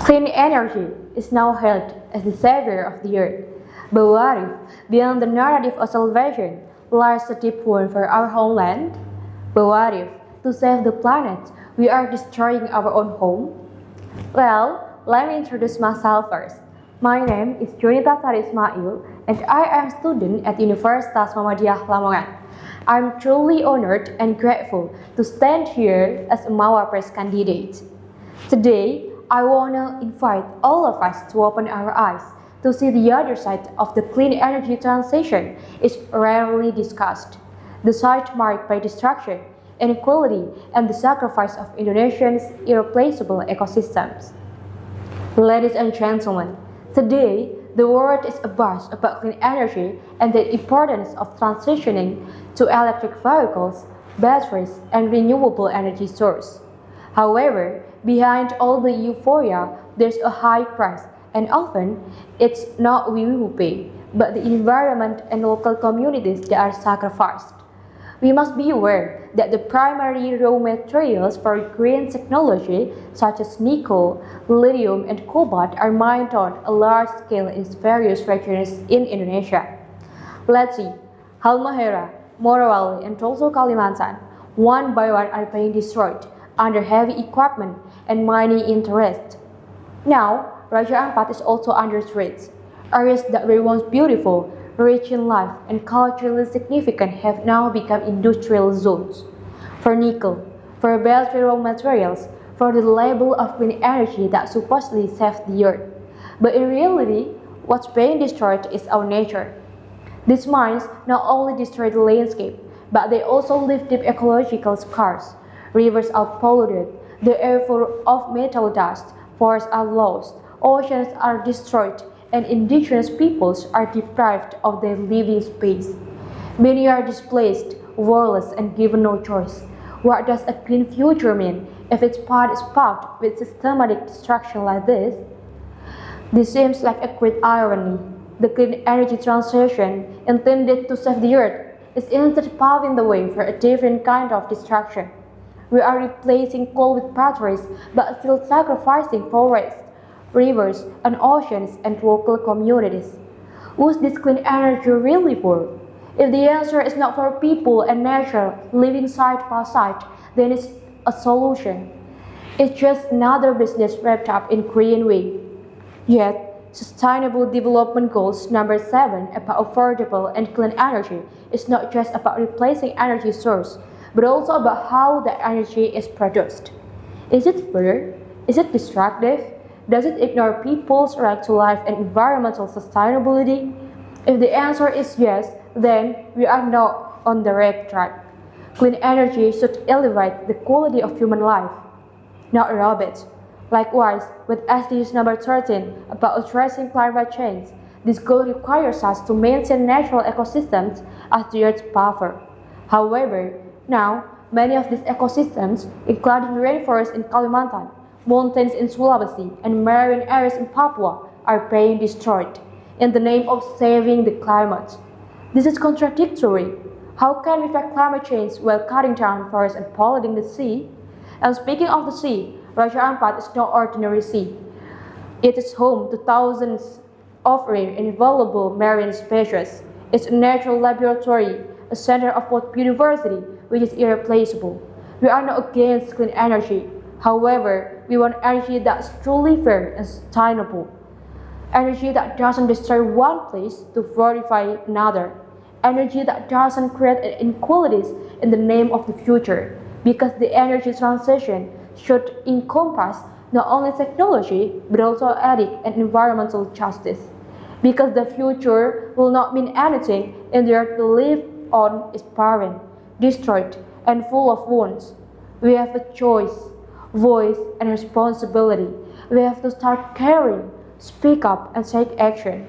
Clean energy is now hailed as the savior of the earth. But what if, beyond the narrative of salvation, lies a deep wound for our homeland? But what if, to save the planet, we are destroying our own home? Well, let me introduce myself first. My name is Junita Sari Ismail, and I am a student at Universitas Muhamadiyah, Lamongan. I'm truly honored and grateful to stand here as a PILMAPRES candidate. Today, I want to invite all of us to open our eyes to see the other side of the clean energy transition is rarely discussed. The side marked by destruction, inequality, and the sacrifice of Indonesians' irreplaceable ecosystems. Ladies and gentlemen, today the world is abuzz about clean energy and the importance of transitioning to electric vehicles, batteries, and renewable energy sources. However, behind all the euphoria, there's a high price, and often it's not we who pay, but the environment and local communities that are sacrificed. We must be aware that the primary raw materials for green technology, such as nickel, lithium, and cobalt, are mined on a large scale in various regions in Indonesia. Let's see, Halmahera, Morowali, and also Kalimantan, one by one are being destroyed under heavy equipment and mining interest. Now, Raja Ampat is also under threat. Areas that were once beautiful, rich in life, and culturally significant have now become industrial zones. For nickel, for battery raw materials, for the label of clean energy that supposedly saves the earth. But in reality, what's being destroyed is our nature. These mines not only destroy the landscape, but they also leave deep ecological scars. Rivers are polluted, the air full of metal dust, forests are lost, oceans are destroyed, and indigenous peoples are deprived of their living space. Many are displaced, warless, and given no choice. What does a clean future mean if its path is paved with systematic destruction like this? This seems like a great irony. The clean energy transition, intended to save the earth, is instead paving the way for a different kind of destruction. We are replacing coal with batteries, but still sacrificing forests, rivers, and oceans and local communities. Who's this clean energy really for? If the answer is not for people and nature living side by side, then it's a solution. It's just another business wrapped up in green way. Yet, Sustainable Development Goals number 7 about affordable and clean energy is not just about replacing energy source, but also about how the energy is produced. Is it fair? Is it destructive? Does it ignore people's right to life and environmental sustainability? If the answer is yes, then we are not on the right track. Clean energy should elevate the quality of human life, not robots. Likewise, with SDGs number 13 about addressing climate change, this goal requires us to maintain natural ecosystems as the Earth's buffer. However, now, many of these ecosystems, including rainforests in Kalimantan, mountains in Sulawesi, and marine areas in Papua, are being destroyed in the name of saving the climate. This is contradictory. How can we fight climate change while cutting down forests and polluting the sea? And speaking of the sea, Raja Ampat is no ordinary sea. It is home to thousands of rare and valuable marine species. It's a natural laboratory, a center of both biodiversity, which is irreplaceable. We are not against clean energy. However, we want energy that's truly fair and sustainable. Energy that doesn't destroy one place to fortify another. Energy that doesn't create inequalities in the name of the future. Because the energy transition should encompass not only technology, but also ethics and environmental justice. Because the future will not mean anything if the earth we live on is barren, destroyed, and full of wounds. We have a choice, voice, and responsibility. We have to start caring, speak up, and take action.